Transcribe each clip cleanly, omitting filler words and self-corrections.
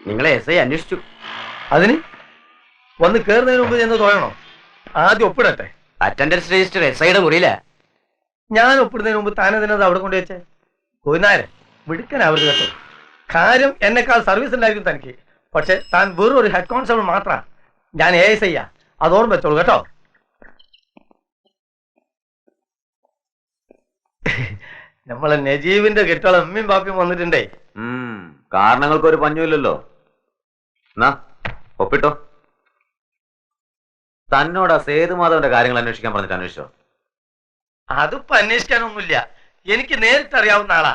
നിങ്ങളെ SI അന്വേഷിച്ചു. അതിന് വന്ന് കയറുന്നതിന് മുമ്പ് ചെന്ന് തോന്നണോ? ആദ്യം ഒപ്പിടട്ടെ. Attendance register SIയുടെ മുറിയില്ല. ഞാൻ ഒപ്പിടുന്നതിന് മുമ്പ് താനെതിനത് അവിടെ കൊണ്ട് വെച്ചേ? കൊയ്നാരെ വിടുക്കനാവരുത് കേട്ടോ. കാര്യം എന്നെക്കാൾ സർവീസ് ഉണ്ടായിരിക്കും തനിക്ക്. പക്ഷെ താൻ വെറും ഒരു ഹെഡ് കോൺസ്റ്റബിൾ മാത്രമാണ്. ഞാൻ ASI അത് ഓർമ്മ വെച്ചോളൂ കേട്ടോ. നമ്മളെ നജീബിന്റെ കെട്ടുകൾ അമ്മയും ബാപ്പയും വന്നിട്ടുണ്ടേ. കാരണങ്ങൾക്ക് ഒരു പഞ്ഞുമില്ലല്ലോ. ഒപ്പിട്ടോ. തന്നോടാ സേതുമാധവന്റെ കാര്യങ്ങൾ അന്വേഷിക്കാൻ പറഞ്ഞിട്ട് അന്വേഷിച്ചോ? അതിപ്പോ അന്വേഷിക്കാനൊന്നുമില്ല. എനിക്ക് നേരിട്ട് അറിയാവുന്ന ആളാ.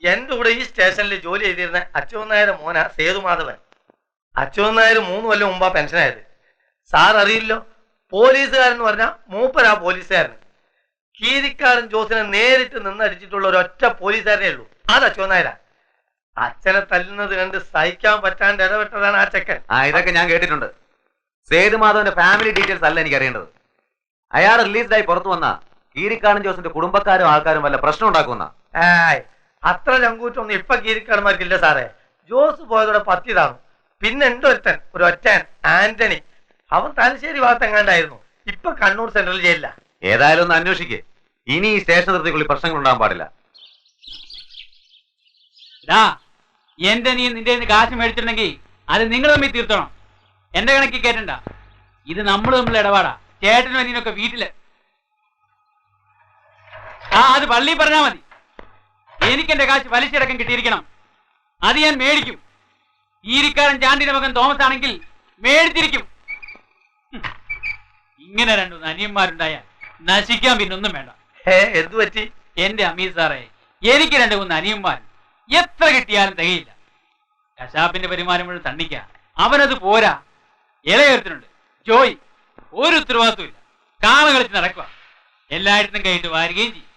എന്റെ കൂടെ ഈ സ്റ്റേഷനിൽ ജോലി ചെയ്തിരുന്ന അച്യുതൻ നായരുടെ മോന സേതുമാധവൻ. അച്യുതൻ നായർ 3 കൊല്ലം മുമ്പാ പെൻഷനായത്. സാർ അറിയില്ലോ, പോലീസുകാരൻ എന്ന് പറഞ്ഞാൽ മൂപ്പരാ പോലീസുകാരൻ. കീരിക്കാരൻ ജോസിനെ നേരിട്ട് നിന്നടിച്ചിട്ടുള്ള ഒരൊറ്റ പോലീസുകാരനേ ഉള്ളൂ, അത് അച്യുതൻ നായരാ. അച്ഛനെ തല്ലുന്നത് കണ്ട് സഹിക്കാൻ പറ്റാണ്ട് ഇടപെട്ടതാണ് ആ ചെക്കൻ. ഇതൊക്കെ ഞാൻ കേട്ടിട്ടുണ്ട്. സേതുമാധവന്റെ ഫാമിലി ഡീറ്റെയിൽസ് അല്ല എനിക്ക് അറിയേണ്ടത്. അയാൾ റിലീസ്ഡായി പുറത്തു വന്ന കീരിക്കാടൻ ജോസിന്റെ കുടുംബക്കാരും ആൾക്കാരും വല്ല പ്രശ്നം ഉണ്ടാക്കുന്ന അത്ര ചങ്കൂറ്റൊന്നും ഇപ്പൊ കീരിക്കാടന്മാർക്കില്ല സാറേ. ജോസ് പോയതോടെ പത്തിയതാണ്. പിന്നെ എന്റെ ഒരു ഒറ്റൻ ആന്റണി, അവൻ തലശ്ശേരി ഭാഗത്തെങ്ങാണ്ടായിരുന്നു. ഇപ്പൊ കണ്ണൂർ സെൻട്രൽ ജയിലില്ല. ഏതായാലും ഒന്ന് അന്വേഷിക്കേ. ഇനി ഈ സ്റ്റേഷൻ നിർത്തിക്കുള്ളിൽ പ്രശ്നങ്ങൾ ഉണ്ടാകാൻ പാടില്ല. എന്റെ നീ നിന്റെ കാശ് മേടിച്ചിട്ടുണ്ടെങ്കിൽ അത് നിങ്ങൾ തമ്മിൽ തീർത്തണം. എന്റെ കണക്കിൽ കേട്ടണ്ട. ഇത് നമ്മൾ തമ്മിലുള്ള ഇടപാടാ. ചേട്ടനും അനിയനൊക്കെ വീട്ടില്. അത് പള്ളി പറഞ്ഞാ മതി. എനിക്ക് എന്റെ കാശ് വലിച്ചടക്കം കിട്ടിയിരിക്കണം. അത് ഞാൻ മേടിക്കും. ഈരിക്കാരൻ ചാണ്ടിന്റെ മകൻ തോമസ് ആണെങ്കിൽ മേടിച്ചിരിക്കും. ഇങ്ങനെ 2 അനിയന്മാരുണ്ടായാൽ നശിക്കാൻ പിന്നൊന്നും വേണ്ട. എന്തു പറ്റി? എന്റെ അമീർ സാറേ, എനിക്ക് 2 അനിയന്മാർ എത്ര കിട്ടിയാലും തികയില്ല. കശാപ്പിന്റെ പെരുമാനം മുഴുവൻ തണ്ണിക്ക. അവനത് പോരാ. ഇളയത്തിനുണ്ട് ജോയ്, ഒരു ഉത്തരവാദിത്വം ഇല്ല. കാള കളിച്ച് നടക്കുക. എല്ലായിടത്തും കൈയിട്ട് വാരുകയും ചെയ്യും.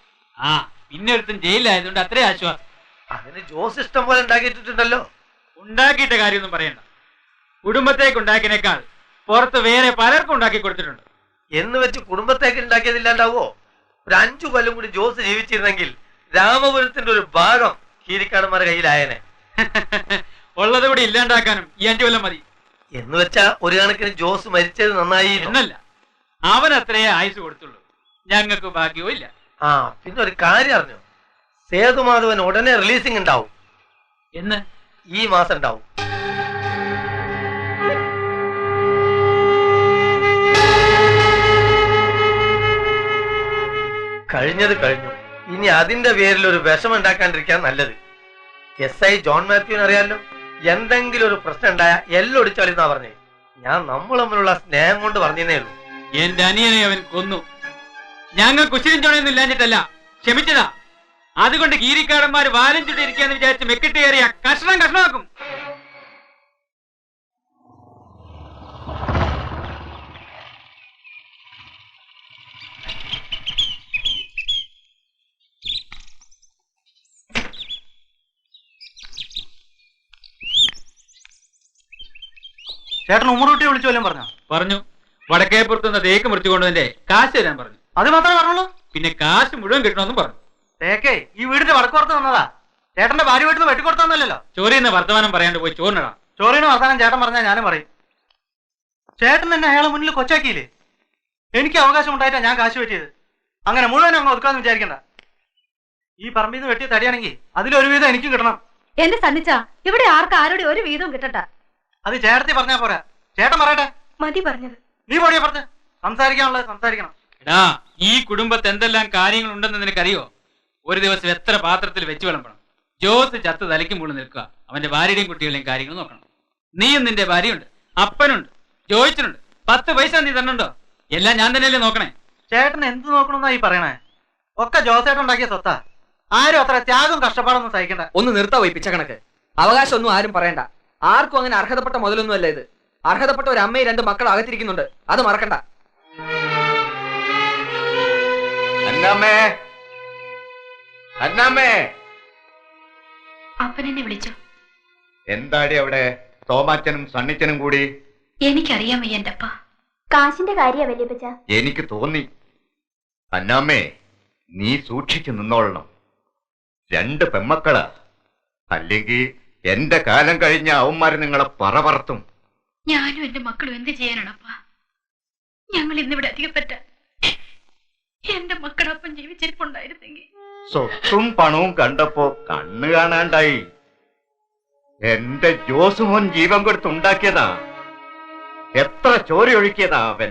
പിന്നെ ഒരുത്തും ജയിലിലായതുകൊണ്ട് അത്രേ ആശ്വാസം. അതിന് ജോസ് ഇഷ്ടം പോലെ ഉണ്ടാക്കിയിട്ടുണ്ടല്ലോ. ഉണ്ടാക്കിയിട്ട കാര്യമൊന്നും പറയണ്ട. കുടുംബത്തേക്ക് ഉണ്ടാക്കിയതിനേക്കാൾ പുറത്ത് വേറെ പലർക്കും ഉണ്ടാക്കി കൊടുത്തിട്ടുണ്ട്. എന്ന് വെച്ച് കുടുംബത്തേക്ക് ഉണ്ടാക്കിയതില്ലാണ്ടാവോ? ഒരു 5 കൊല്ലം കൂടി ജോസ് ജീവിച്ചിരുന്നെങ്കിൽ രാമപുരത്തിന്റെ ഒരു ഭാഗം കീരിക്കാടന്മാരുടെ കയ്യിലായനെ. ഉള്ളത് കൂടി ഇല്ലാണ്ടാക്കാനും ഈ 5 കൊല്ലം മതി. എന്ന് വെച്ചാ ഒരു കണക്കിന് ജോസ് മരിച്ചത് നന്നായി എന്നല്ല, അവൻ അത്രയേ ആയുസ് കൊടുത്തുള്ളൂ. ഞങ്ങൾക്ക് ഭാഗ്യവും ഇല്ല. പിന്നെ ഒരു കാര്യം അറിഞ്ഞു, സേതുമാധവൻ ഉടനെ റിലീസിംഗ് ഉണ്ടാവും. എന്ന്? ഈ മാസം ഉണ്ടാവും. കഴിഞ്ഞത് കഴിഞ്ഞു. ഇനി അതിന്റെ പേരിൽ ഒരു വിഷമം ഉണ്ടാക്കാണ്ടിരിക്കാൻ നല്ലത്. SI ജോൺ മാത്യുവിന് അറിയാലോ, എന്തെങ്കിലും ഒരു പ്രശ്നം ഉണ്ടായ എല്ലൊടിച്ചാളിന്നാ പറഞ്ഞേ. ഞാൻ നമ്മൾ തമ്മിലുള്ള സ്നേഹം കൊണ്ട് പറഞ്ഞേ ഉള്ളൂ. എന്റെ അനിയനെ അവൻ കൊന്നു. ഞങ്ങൾ കുശിരും ചോണയൊന്നും ഇല്ലാഞ്ഞിട്ടല്ല, ക്ഷമിച്ചതാ. അതുകൊണ്ട് കീരിക്കാടന്മാർ വാലും ചുട്ടിരിക്കാന്ന് വിചാരിച്ച് മെക്കിട്ട് കയറിയ കഷ്ണമാക്കും. ചേട്ടൻ ഉമ്മറൂട്ടിയെ വിളിച്ചു വല്ലതും പറഞ്ഞു. വടക്കേപ്പുറത്തുനിന്ന് തേക്ക് മുറിച്ചു കൊണ്ടുവന്റെ കാശ് തരാൻ പറഞ്ഞു. അത് മാത്രമേ പറഞ്ഞുള്ളൂ? പിന്നെ കാശ് മുഴുവൻ കിട്ടണമെന്നും പറഞ്ഞു. തേക്കേ ഈ വീടിന്റെ വടക്കുപുറത്ത് വന്നതാ. ചേട്ടന്റെ ഭാര്യ വീട്ടിൽ നിന്ന് വെട്ടിക്കൊടുത്തന്നല്ലോ. ചോറിന്ന് വർത്തമാനം പറയാണ്ട് പോയി ചോറിനടാ. ചോറിന് വർത്തമാനം ചേട്ടൻ പറഞ്ഞാൽ ഞാനും പറയും. ചേട്ടൻ എന്നെ അയാളെ മുന്നിൽ കൊച്ചാക്കിയില്ലേ? എനിക്ക് അവകാശം ഉണ്ടായിട്ടാ ഞാൻ കാശ് വെട്ടിയത്. അങ്ങനെ മുഴുവൻ അങ്ങ് ഒതുക്കാന്ന് വിചാരിക്കണ്ട. ഈ പറമ്പിൽ നിന്ന് വെട്ടിയ തടിയാണെങ്കിൽ അതിലൊരു വീതം എനിക്കും കിട്ടണം. എന്റെ സന്നിച്ച ഇവിടെ ആരോടെ ഒരു വീതവും കിട്ടട്ട. അത് ചേട്ടത്തി പറഞ്ഞാ പോരാ, ചേട്ടൻ പറയട്ടെ. മതി പറഞ്ഞത്. നീ പോടിയാ പറഞ്ഞ് സംസാരിക്കാനുള്ളത് സംസാരിക്കണം. എടാ, ഈ കുടുംബത്ത് എന്തെല്ലാം കാര്യങ്ങൾ ഉണ്ടെന്ന് നിനക്കറിയോ? ഒരു ദിവസം എത്ര പാത്രത്തിൽ വെച്ച് വിളമ്പണം. ജോസ് ചത്ത് തലയ്ക്കും മുകളിൽ നിൽക്കുക. അവന്റെ ഭാര്യയുടെയും കുട്ടികളുടെയും കാര്യങ്ങൾ നോക്കണം. നീയും നിന്റെ ഭാര്യയുണ്ട്, അപ്പനുണ്ട്, ജോയിച്ചനുണ്ട്. 10 പൈസ നീ തന്നുണ്ടോ? എല്ലാം ഞാൻ തന്നെയല്ലേ നോക്കണേ. ചേട്ടൻ എന്ത് നോക്കണമെന്നാ ഈ പറയണേ? ഒക്കെ ജോസേട്ടൻ ഉണ്ടാക്കിയ സ്വത്താ. ആരും അത്ര ത്യാഗം കഷ്ടപ്പാടൊന്നും സഹിക്കണ്ട. ഒന്ന് നിർത്താ പോയി പിച്ച കണക്ക്. അവകാശം ഒന്നും ആരും പറയണ്ട. ആർക്കും അങ്ങനെ അർഹതപ്പെട്ട മുതലൊന്നും അല്ല ഇത്. അർഹതപ്പെട്ട ഒരു അമ്മയും 2 മക്കൾ അകത്തിരിക്കുന്നുണ്ട്, അത് മറക്കണ്ട. അപ്പനെന്നെ വിളിച്ചു. എന്താടി അവിടെ തോമാച്ചനും സണ്ണിച്ചനും കൂടി? എനിക്കറിയാൻ വയ്യ എന്റെ അപ്പ. കാശിന്റെ കാര്യ വല്യപ്പച്ച. എനിക്ക് തോന്നി. അന്നാമ്മേ, നീ സൂക്ഷിച്ചു നിന്നോളണം. 2 പെമ്മക്കളാ. അല്ലെങ്കിൽ എന്റെ കാലം കഴിഞ്ഞ അവന്മാര് നിങ്ങളെ പറപറത്തും. ഞാനും എന്റെ മക്കളും എന്ത് ചെയ്യാനാണപ്പാ? ഞങ്ങൾ ഇന്നിവിടെ അധികപ്പറ്റ എന്റെ മക്കളൊപ്പം ജീവിച്ചിരിപ്പുണ്ടായിരുന്നെങ്കിൽ. സ്വത്തും പണവും കണ്ടപ്പോ കണ്ണു കാണാണ്ടായി. എന്റെ ജോസുമോൻ ജീവൻ കൊടുത്തുണ്ടാക്കിയതാ. എത്ര ചോര ഒഴുക്കിയതാ അവൻ.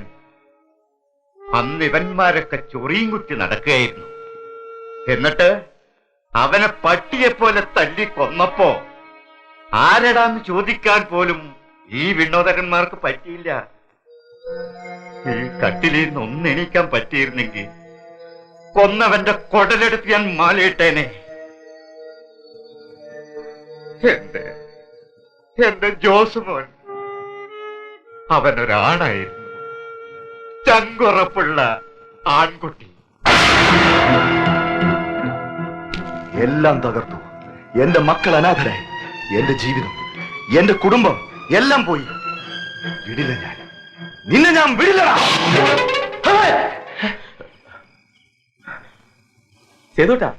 അന്ന് ഇവന്മാരൊക്കെ ചൊറിയും കുത്തി നടക്കുകയായിരുന്നു. എന്നിട്ട് അവനെ പട്ടിയെപ്പോലെ തല്ലി കൊന്നപ്പോ ആരടാന്ന് ചോദിക്കാൻ പോലും ഈ വിനോദകന്മാർക്ക് പറ്റിയില്ല. ഈ കട്ടിലിൽ നിന്ന് ഒന്നെണീക്കാൻ പറ്റിയിരുന്നെങ്കിൽ കൊന്നവന്റെ കൊടലെടുത്ത് ഞാൻ മാലയിട്ടേനെ. എന്റെ ജോസുമോൻ അവനൊരാണായിരുന്നു. ചങ്കുറപ്പുള്ള ആൺകുട്ടി. എല്ലാം തകർത്തു. എന്റെ മക്കൾ അനാഥരായി. എന്റെ ജീവിതം, എന്റെ കുടുംബം എല്ലാം പോയി. വിടില്ല ഞാൻ, നിന്നെ ഞാൻ വിടില്ലടാ. ചെയ്തൂട്ടാ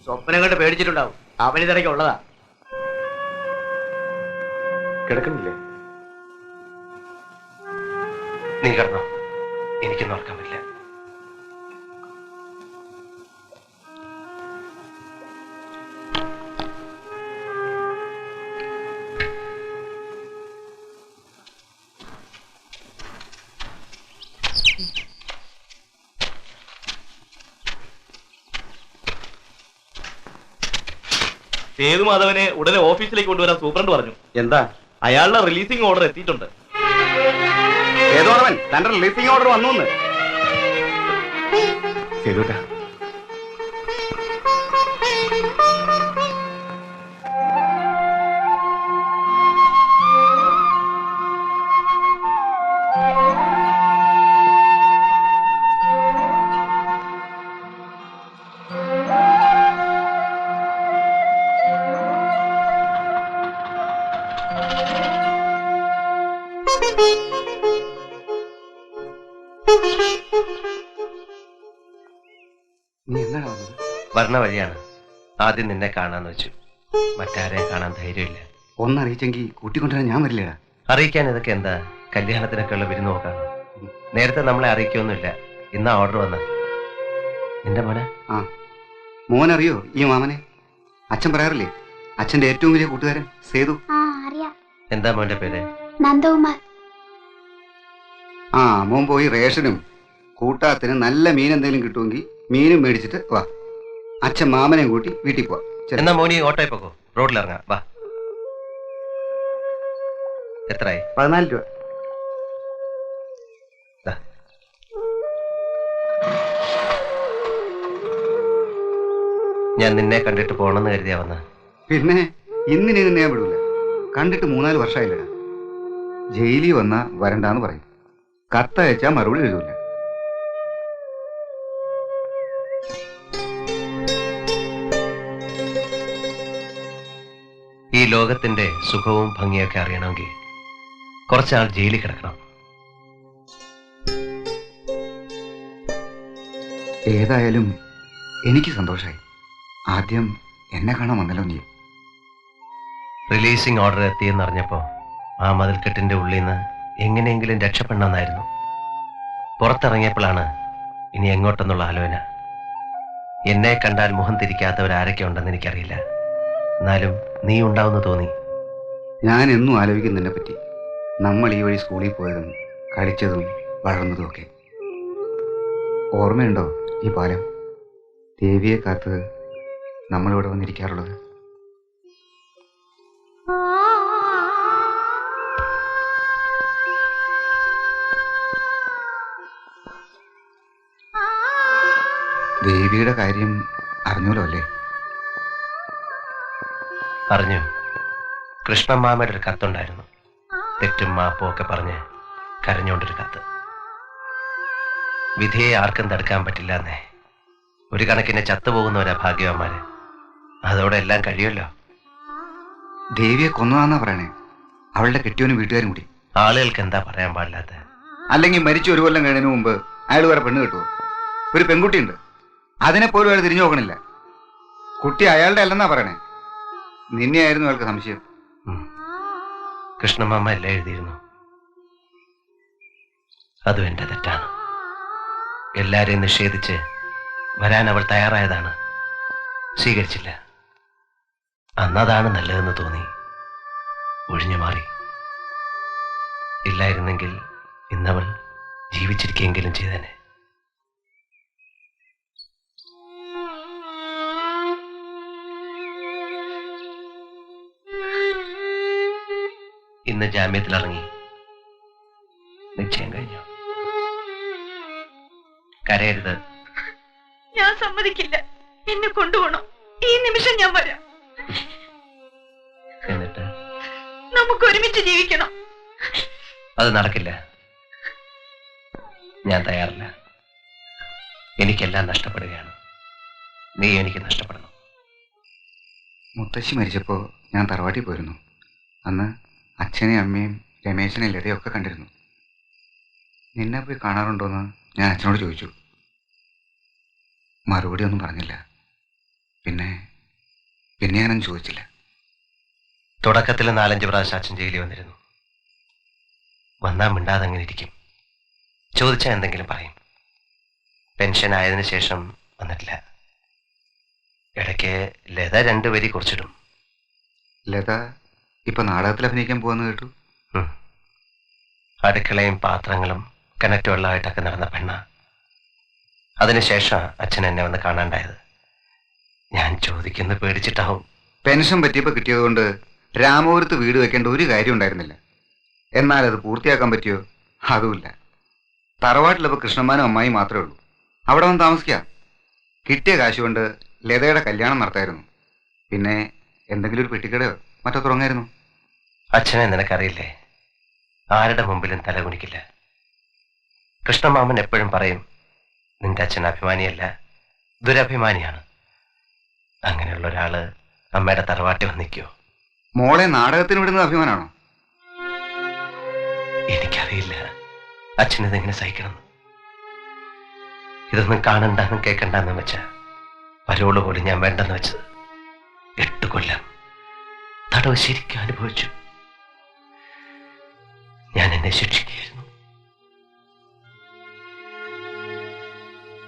സ്വപ്നം കണ്ട് പേടിച്ചിട്ടുണ്ടാവും. അവനിതിടയ്ക്ക് ഉള്ളതാ. കിടക്കണില്ലേ? നീ കിടന്നോ, എനിക്കൊന്നും ഓർക്കാൻ പറ്റില്ല. സേതുമാധവനെ ഉടനെ ഓഫീസിലേക്ക് കൊണ്ടുവരാൻ സൂപ്രണ്ട് പറഞ്ഞു. എന്താ? അയാളുടെ റിലീസിംഗ് ഓർഡർ എത്തിയിട്ടുണ്ട്. ഏതോടവൻ തന്റെ റിലീസിംഗ് ഓർഡർ വന്നു. ചെയ്തൂട്ടാ, നീ എന്നാണ് വന്നത്? വരണ വഴിയാണ്. ആദ്യം നിന്നെ കാണാന്ന് വെച്ചു. മറ്റാരെയും കാണാൻ ധൈര്യമില്ല. ഒന്നറിയിച്ചെങ്കിൽ കൂട്ടിക്കൊണ്ടുവരാൻ ഞാൻ വരില്ലടാ. അറിയിക്കാൻ ഇതൊക്കെ എന്താ? കല്യാണത്തിനൊക്കെ ഉള്ള വിരുന്ന് നോക്കാണ്. നേരത്തെ നമ്മളെ അറിയിക്കൊന്നുമില്ല. ഇന്നാ ഓർഡർ വന്ന. നിന്റെ മോനെ? ആ, മോനറിയോ ഈ മാമനെ? അച്ഛൻ പറയാറില്ലേ, അച്ഛന്റെ ഏറ്റവും വലിയ കൂട്ടുകാരൻ സേതു. എന്താ മോന്റെ പേര്? നന്ദകുമാർ. ആ, മോൻ പോയി റേഷനും കൂട്ടാത്തിന് നല്ല മീൻ എന്തെങ്കിലും കിട്ടുമെങ്കിൽ മീനും മേടിച്ചിട്ട് വാ. അച്ഛൻ മാമനെയും കൂട്ടി വീട്ടിൽ പോവാ. എന്നാ മോനി ഓട്ടോയിൽ പോക്കോ, റോഡിൽ ഇറങ്ങാം. വാ. എത്രയായി? 14 രൂപ. ഞാൻ നിന്നെ കണ്ടിട്ട് പോണെന്ന് കരുതിയാ വന്ന. പിന്നെ ഇന്നിനെ ഞാൻ വിടൂല. കണ്ടിട്ട് 3-4 വർഷമായില്ലടാ. ജയിലിൽ വന്ന വരണ്ടാന്ന് പറയും. കത്തയച്ചാ മറുപടി എഴുതൂല. ഈ ലോകത്തിന്റെ സുഖവും ഭംഗിയൊക്കെ അറിയണമെങ്കിൽ കുറച്ചാൾ ജയിലിൽ കിടക്കണം. ഏതായാലും എനിക്ക് സന്തോഷമായി. ആദ്യം എന്നെ കാണാൻ വന്നല്ലോ നീ. റിലീസിംഗ് ഓർഡർ എത്തിയെന്നറിഞ്ഞപ്പോ ആ മതിൽക്കെട്ടിന്റെ ഉള്ളിൽ നിന്ന് എങ്ങനെയെങ്കിലും രക്ഷപ്പെടണമെന്നായിരുന്നു. പുറത്തിറങ്ങിയപ്പോഴാണ് ഇനി എങ്ങോട്ടെന്നുള്ള ആലോചന. എന്നെ കണ്ടാൽ മുഖം തിരിക്കാത്തവരാരൊക്കെ ഉണ്ടെന്ന് എനിക്കറിയില്ല. എന്നാലും നീ ഉണ്ടാവുമെന്ന് തോന്നി. ഞാൻ എന്നും ആലോചിക്കും നിന്നെ പറ്റി. നമ്മൾ ഈ വഴി സ്കൂളിൽ പോയതും കളിച്ചതും വളർന്നതും ഒക്കെ. ഓർമ്മയുണ്ടോ ഈ പാലം? ദേവിയെ കാത്ത് നമ്മളിവിടെ വന്നിരിക്കാറുള്ളത്. ദേവിയുടെ കാര്യം അറിഞ്ഞോലോ അല്ലേ? പറഞ്ഞു. കൃഷ്ണൻ മാമയുടെ ഒരു കത്തുണ്ടായിരുന്നു. തെറ്റും മാപ്പും ഒക്കെ പറഞ്ഞ് കരഞ്ഞോണ്ടൊരു കത്ത്. വിധിയെ ആർക്കും തടുക്കാൻ പറ്റില്ല എന്നേ. ഒരു കണക്കിന് ചത്തുപോകുന്നവരാ ഭാഗ്യവാന്മാര്. അതോടെ എല്ലാം കഴിയുമല്ലോ. ദേവിയെ കൊന്നതാന്നാ പറയണേ. അവളുടെ കെട്ടിയവനും വീട്ടുകാരും കൂടി. ആളുകൾക്ക് എന്താ പറയാൻ പാടില്ലാത്ത? അല്ലെങ്കിൽ മരിച്ചു 1 കൊല്ലം കഴിഞ്ഞതിന് മുമ്പ് അയാൾ വേറെ പെണ്ണ് കിട്ടുമോ? ഒരു പെൺകുട്ടിയുണ്ട്, അതിനെപ്പോലും അയാൾ തിരിഞ്ഞു നോക്കണില്ല. കുട്ടി അയാളുടെ അല്ലെന്നാ പറയണേ. നിന്നെയായിരുന്നു അയാൾക്ക് സംശയം. കൃഷ്ണമാമ എല്ലാം എഴുതിയിരുന്നു. അതും എന്റെ തെറ്റാണ്. എല്ലാരെയും നിഷേധിച്ച് വരാൻ അവൾ തയ്യാറായതാണ്. സ്വീകരിച്ചില്ല. അന്നതാണ് നല്ലതെന്ന് തോന്നി ഒഴിഞ്ഞു മാറി. ഇല്ലായിരുന്നെങ്കിൽ ഇന്നവൾ ജീവിച്ചിരിക്കെങ്കിലും ചെയ്തേനെ. ഇന്ന് ജാമ്യത്തിലിറങ്ങി. നിശ്ചയം കഴിഞ്ഞു. കരയരുത്. ഞാൻ സമ്മതിക്കില്ല. എന്നെ കൊണ്ടുപോകണം. ഈ നിമിഷം ഞാൻ വരാം. എന്നിട്ട് നമുക്ക് ഒരുമിച്ച് ജീവിക്കണം. അത് നടക്കില്ല. ഞാൻ തയ്യാറില്ല. എനിക്കെല്ലാം നഷ്ടപ്പെടുകയാണ്. നീ എനിക്ക് നഷ്ടപ്പെടണം. മുത്തശ്ശി മരിച്ചപ്പോ ഞാൻ തറവാട്ടിൽ പോയിരുന്നു. അന്ന് അച്ഛനെയും അമ്മയും രമേശനെയും ലതയൊക്കെ കണ്ടിരുന്നു. നിന്നെ പോയി കാണാറുണ്ടോയെന്ന് ഞാൻ അച്ഛനോട് ചോദിച്ചു. മറുപടി ഒന്നും പറഞ്ഞില്ല. പിന്നെ ഞാനൊന്നും ചോദിച്ചില്ല. തുടക്കത്തിൽ 4-5 പ്രാവശ്യം അച്ഛൻ ജയിലിൽ വന്നിരുന്നു. വന്നാ മിണ്ടാതെ അങ്ങനെ ഇരിക്കും. ചോദിച്ചാൽ എന്തെങ്കിലും പറയും. പെൻഷൻ ആയതിനു ശേഷം വന്നിട്ടില്ല. ഇടയ്ക്ക് ലത 2 വരി കുറിച്ചിടും. ലത ഇപ്പൊ നാടകത്തിൽ അഭിനയിക്കാൻ പോവാന്ന് കേട്ടു. അടുക്കളയും പാത്രങ്ങളും കിണറ്റ് വെള്ളമായിട്ടൊക്കെ നടന്ന പെണ്ണ. അതിനുശേഷം അച്ഛൻ എന്നെ വന്ന് കാണാണ്ടായത്. ഞാൻ ചോദിക്കുന്നത് പേടിച്ചിട്ടാവും. പെൻഷൻ പറ്റിയപ്പോൾ കിട്ടിയത് കൊണ്ട് രാമപുരത്ത് വീട് വെക്കേണ്ട ഒരു കാര്യം ഉണ്ടായിരുന്നില്ല. എന്നാൽ അത് പൂർത്തിയാക്കാൻ പറ്റിയോ? അതുമില്ല. തറവാട്ടിലിപ്പോൾ കൃഷ്ണമാനും അമ്മായി മാത്രമേ ഉള്ളൂ. അവിടെ വന്ന് താമസിക്കാം. കിട്ടിയ കാശ് കൊണ്ട് ലതയുടെ കല്യാണം നടത്തായിരുന്നു. പിന്നെ എന്തെങ്കിലും ഒരു പെട്ടിക്കടയോ മറ്റോ തുടങ്ങായിരുന്നു. അച്ഛനെ നിനക്കറിയില്ലേ, ആരുടെ മുമ്പിലും തലകുനിക്കില്ല. കൃഷ്ണമാമൻ എപ്പോഴും പറയും, നിന്റെ അച്ഛൻ അഭിമാനിയല്ല, ദുരഭിമാനിയാണ്. അങ്ങനെയുള്ള ഒരാള് അമ്മയുടെ തറവാട്ടിൽ വന്നിക്കോ? മോളെ നാടകത്തിന് വിടുന്നത് അഭിമാനാണോ? എനിക്കറിയില്ല അച്ഛനിതെങ്ങനെ സഹിക്കണമെന്ന്. ഇതൊന്നും കാണണ്ടെന്നും കേൾക്കണ്ടെന്നും വെച്ച പരോള് പോലും ഞാൻ വേണ്ടെന്ന് വെച്ചത്. 8 കൊല്ലം തടവ് ശരിക്കും അനുഭവിച്ചു. ഞാൻ എന്നെ ശിക്ഷിക്കുകയായിരുന്നു.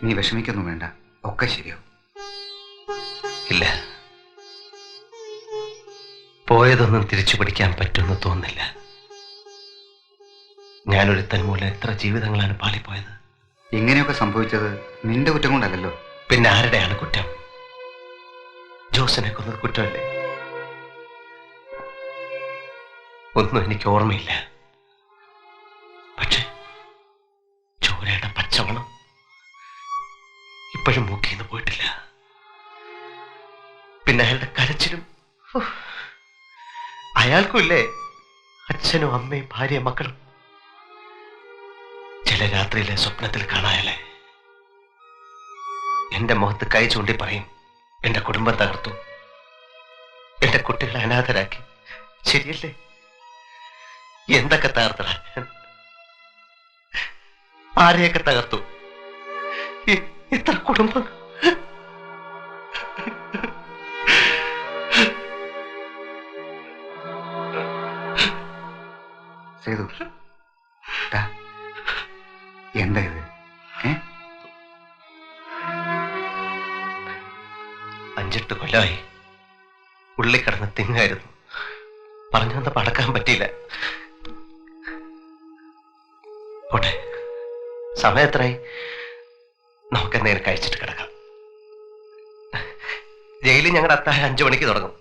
നീ വിഷമിക്കൊന്നും വേണ്ട, ഒക്കെ ശരിയാവും. ഇല്ല, പോയതൊന്നും തിരിച്ചു പിടിക്കാൻ പറ്റുമെന്ന് തോന്നുന്നില്ല. ഞാനൊരുത്തൻ മൂലം എത്ര ജീവിതങ്ങളാണ് പാളിപ്പോയത്. ഇങ്ങനെയൊക്കെ സംഭവിച്ചത് നിന്റെ കുറ്റം കൊണ്ടല്ലല്ലോ. പിന്നെ ആരുടെയാണ് കുറ്റം? ജോസിനെ കൊന്നത് കുറ്റമല്ലേ? ഒന്നും എനിക്ക് ഓർമ്മയില്ല. പക്ഷെ ചോരയുടെ പച്ചവളം ഇപ്പോഴും മൂക്കിന്ന് പോയിട്ടില്ല. പിന്നെ അയാളുടെ കരച്ചിലും. അയാൾക്കും ഇല്ലേ അച്ഛനും അമ്മയും ഭാര്യയും മക്കളും? ചില രാത്രിയിലെ സ്വപ്നത്തിൽ കാണായല്ലേ എന്റെ മുഖത്ത് കൈ ചൂണ്ടി പറയും, എന്റെ കുടുംബം തകർത്തു, എന്റെ കുട്ടികളെ അനാഥരാക്കി. ശരിയല്ലേ? എന്തൊക്കെ തകർത്തടാ ഞാൻ? ആരെയൊക്കെ തകർത്തു? എത്ര കുടുംബം? സേതു, എന്താ ഇത്? 5-8 കൊല്ലമായി ഉള്ളി കിടന്ന് തിങ്ങായിരുന്നു. പറഞ്ഞു വന്ന പടക്കാൻ പറ്റിയില്ല. പോട്ടെ, സമയം എത്രയായി? നമുക്ക് നേരെ കഴിച്ചിട്ട് കിടക്കാം. ജയിലിൽ ഞങ്ങളുടെ അത്താഴം 5 മണിക്ക് തുടങ്ങും.